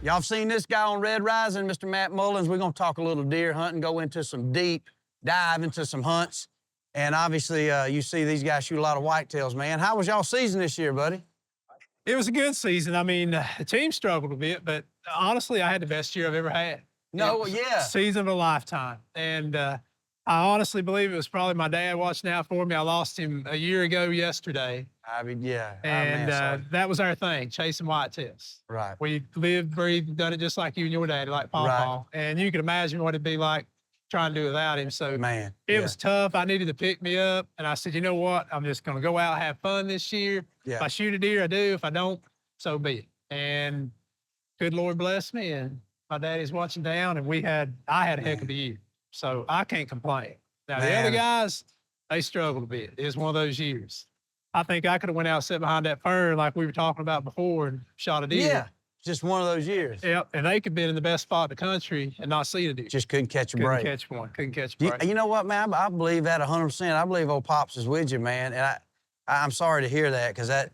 Y'all have seen this guy on Red Rising, Mr. Matt Mullins. We're gonna talk a little deer hunting, go into some deep dive into some hunts. And obviously, you see these guys shoot a lot of whitetails, man. How was y'all season this year, buddy? It was a good season. I mean, the team struggled a bit, but honestly, I had the best year I've ever had. No, well, yeah. Season of a lifetime. And I honestly believe it was probably my dad watching out for me. I lost him a year ago yesterday. I mean, yeah. And man, that was our thing, chasing whitetails. right. We lived, breathed, done it just like you and your daddy, like Pawpaw. Right. And you can imagine what it'd be like trying to do without him. So Man, it was tough. I needed to pick me up. And I said, you know what? I'm just going to go out, have fun this year. Yeah. If I shoot a deer, I do. If I don't, so be it. And good Lord bless me. And my daddy's watching down, and I had a heck of a year. So I can't complain. Now, the other guys, they struggled a bit. It was one of those years. I think I could have went out, sat behind that fern like we were talking about before, and shot a deer. Yeah, just one of those years. Yep, and they could have been in the best spot in the country and not see a deer. Just couldn't catch a break. Couldn't catch one. Couldn't catch a break. You know what, man? I believe that 100%. I believe old Pops is with you, man. And I'm sorry to hear that, because I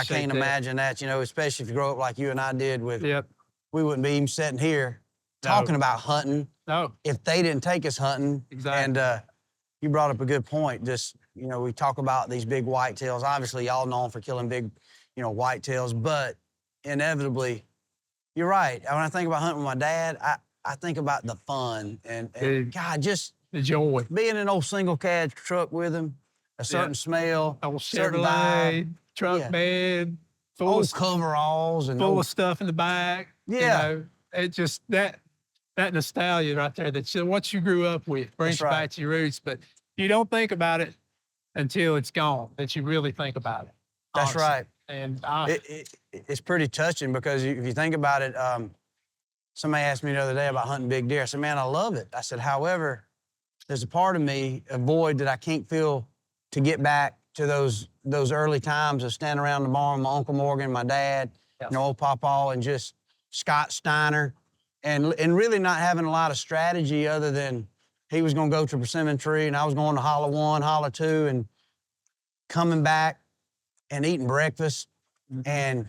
can't imagine that, especially if you grow up like you and I did with. Yep. We wouldn't be even sitting here talking about hunting. No. If they didn't take us hunting. Exactly. And you brought up a good point. Just, we talk about these big whitetails. Obviously, y'all known for killing big, whitetails, but inevitably, you're right. When I think about hunting with my dad, I think about the fun and God, just the joy. Being in an old single cab truck with him, a certain smell, old certain Chevrolet, vibe. truck bed, old coveralls and full of stuff in the back. Yeah. It just that nostalgia right there, what you grew up with brings you back to your roots. But you don't think about it until it's gone, that you really think about it. That's honestly. right. And it's pretty touching, because if you think about it, somebody asked me the other day about hunting big deer. I said, man, I love it. I said, however, there's a part of me, a void that I can't feel to get back to those early times of standing around the barn with my Uncle Morgan, my dad, old Pawpaw, and just Scott Steiner, and really not having a lot of strategy other than he was going to go to a persimmon tree and I was going to Hollow 1, Hollow 2, and coming back and eating breakfast and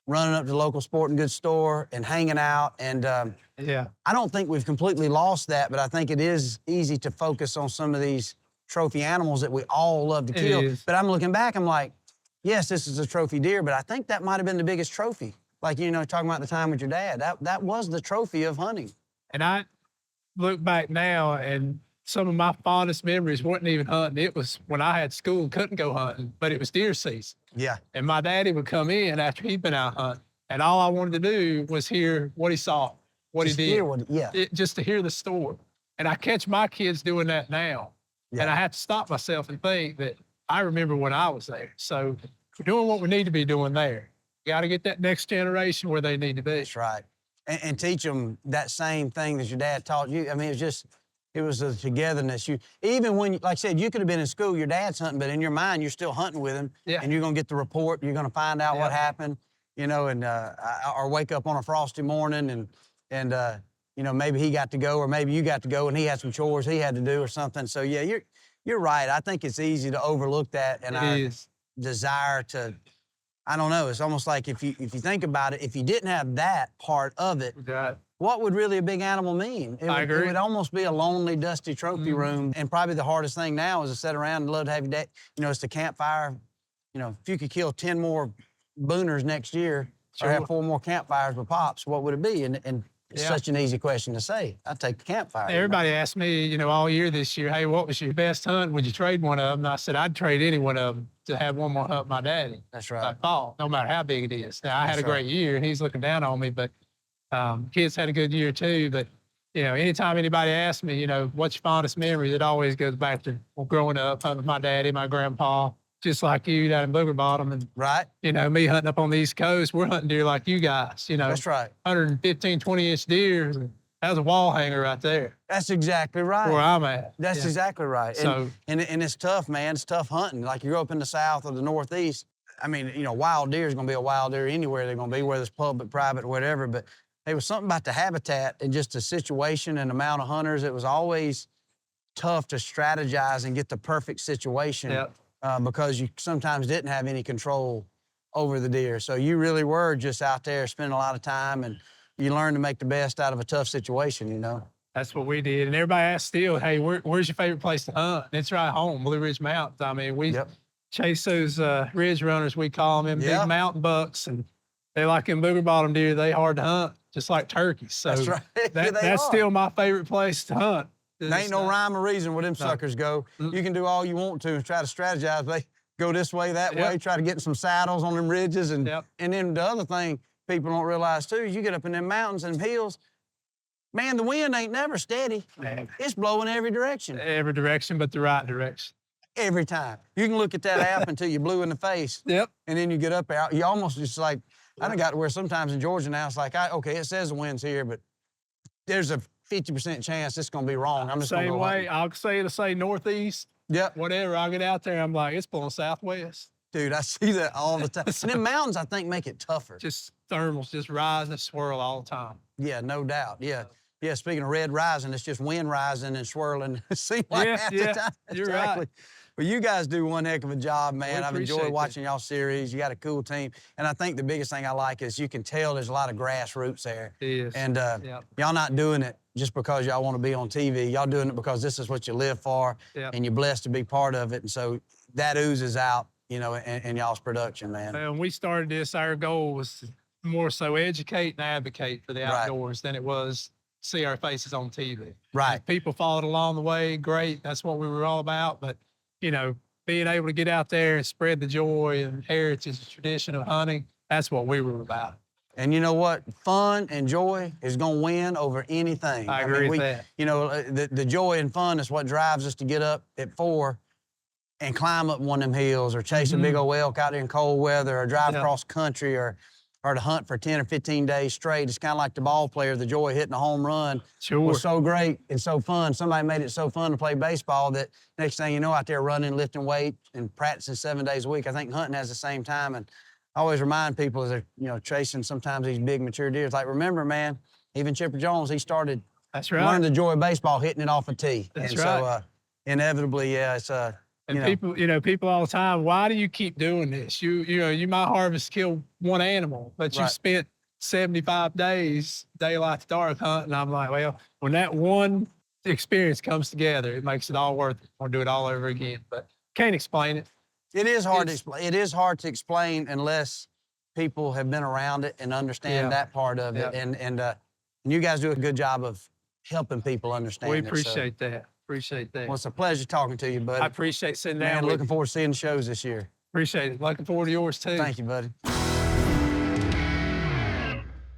running up to the local sporting goods store and hanging out. And I don't think we've completely lost that, but I think it is easy to focus on some of these trophy animals that we all love to kill. But I'm looking back, I'm like, yes, this is a trophy deer, but I think that might have been the biggest trophy. Like, talking about the time with your dad, that was the trophy of hunting. And I look back now, and some of my fondest memories wasn't even hunting. It was when I had school and couldn't go hunting, but it was deer season. Yeah. And my daddy would come in after he'd been out hunting, and all I wanted to do was hear what he saw, what he did. Just to hear the story. And I catch my kids doing that now. Yeah. And I have to stop myself and think that I remember when I was there. So we're doing what we need to be doing there. Got to get that next generation where they need to be. That's right. And teach them that same thing that your dad taught you. I mean, it was a togetherness. Even when, like I said, you could have been in school, your dad's hunting, but in your mind, you're still hunting with him. Yeah. And you're going to get the report. You're going to find out what happened, or wake up on a frosty morning and maybe he got to go, or maybe you got to go and he had some chores he had to do or something. So, yeah, you're right. I think it's easy to overlook that and our desire to, I don't know. It's almost like if you think about it, if you didn't have that part of it, what would really a big animal mean? I agree. It would almost be a lonely, dusty trophy room. And probably the hardest thing now is to sit around and love to have your dad. It's the campfire. If you could kill 10 more booners next year or have 4 more campfires with Pops, what would it be? And it's such an easy question to say. I'd take the campfire. Everybody asked me, all year this year, hey, what was your best hunt? Would you trade one of them? And I said, I'd trade any one of them to have one more hunt with my daddy. That's right. I thought, no matter how big it is. Now, I had a great year, and he's looking down on me, but kids had a good year too. But, anytime anybody asks me, what's your fondest memories, it always goes back to growing up, hunting with my daddy, my grandpa, just like you down in Booger Bottom. And, me hunting up on the East Coast, we're hunting deer like you guys, That's right. 115, 20-inch deer. That was a wall hanger right there. That's exactly right. Where I'm at. That's exactly right. So, and it's tough, man. It's tough hunting. Like you grow up in the South or the Northeast. I mean, wild deer is going to be a wild deer anywhere they're going to be, whether it's public, private, whatever. But there was something about the habitat and just the situation and amount of hunters. It was always tough to strategize and get the perfect situation because you sometimes didn't have any control over the deer. So you really were just out there spending a lot of time and you learn to make the best out of a tough situation, you know? That's what we did. And everybody asks still, hey, where's your favorite place to hunt? And it's right home, Blue Ridge Mountains. I mean, we chase those ridge runners, we call them, big mountain bucks. And they like them booger bottom deer. They hard to hunt, just like turkeys. So that's right. That's still my favorite place to hunt. There ain't no rhyme or reason where them suckers go. You can do all you want to and try to strategize. They go this way, that way, try to get some saddles on them ridges. And then the other thing people don't realize too is you get up in them mountains and hills, man, the wind ain't never steady. It's blowing every direction. Every direction but the right direction. Every time. You can look at that app until you're blue in the face. And then you get up there, you almost just like, I done got to where sometimes in Georgia now, it's like, okay, it says the wind's here, but there's a 50% chance it's going to be wrong. I'm just going to go Same way. I'll say northeast. Whatever. I'll get out there. I'm like, it's blowing southwest. Dude, I see that all the time. And them mountains, I think, make it tougher. Just thermals, just rise and swirl all the time. Yeah, no doubt. Yeah, speaking of red rising, it's just wind rising and swirling. It seems like half the time. You're right. Well, you guys do one heck of a job, man. I've enjoyed watching y'all series. You got a cool team. And I think the biggest thing I like is you can tell there's a lot of grassroots there. It is. And y'all not doing it just because y'all want to be on TV. Y'all doing it because this is what you live for, and you're blessed to be part of it. And so that oozes out, you know, in y'all's production, man. When we started this, our goal was to more so educate and advocate for the outdoors than it was see our faces on TV. Right. If people followed along the way, great. That's what we were all about. But, you know, being able to get out there and spread the joy and heritage and tradition of hunting, that's what we were about. And you know what? Fun and joy is going to win over anything. I agree with that. You know, the joy and fun is what drives us to get up at 4 and climb up one of them hills or chase a big old elk out there in cold weather or drive across country or to hunt for 10 or 15 days straight. It's kind of like the ball player, the joy of hitting a home run was so great and so fun. Somebody made it so fun to play baseball that next thing you know, out there running, lifting weight, and practicing 7 days a week. I think hunting has the same time. And I always remind people as they're, you know, chasing sometimes these big mature deer. It's like, remember, man, even Chipper Jones, he started learning the joy of baseball, hitting it off a tee. So inevitably, it's and people all the time, why do you keep doing this? You might harvest, kill one animal, but you spent 75 days, daylight to dark hunting. I'm like, well, when that one experience comes together, it makes it all worth it. I'll do it all over again, but can't explain it. It is hard to explain. It is hard to explain unless people have been around it and understand that part of it. And you guys do a good job of helping people understand it. We appreciate that. Appreciate that. Well, it's a pleasure talking to you, buddy. I appreciate sitting down. Man, looking forward to seeing the shows this year. Appreciate it. Looking forward to yours too. Thank you, buddy.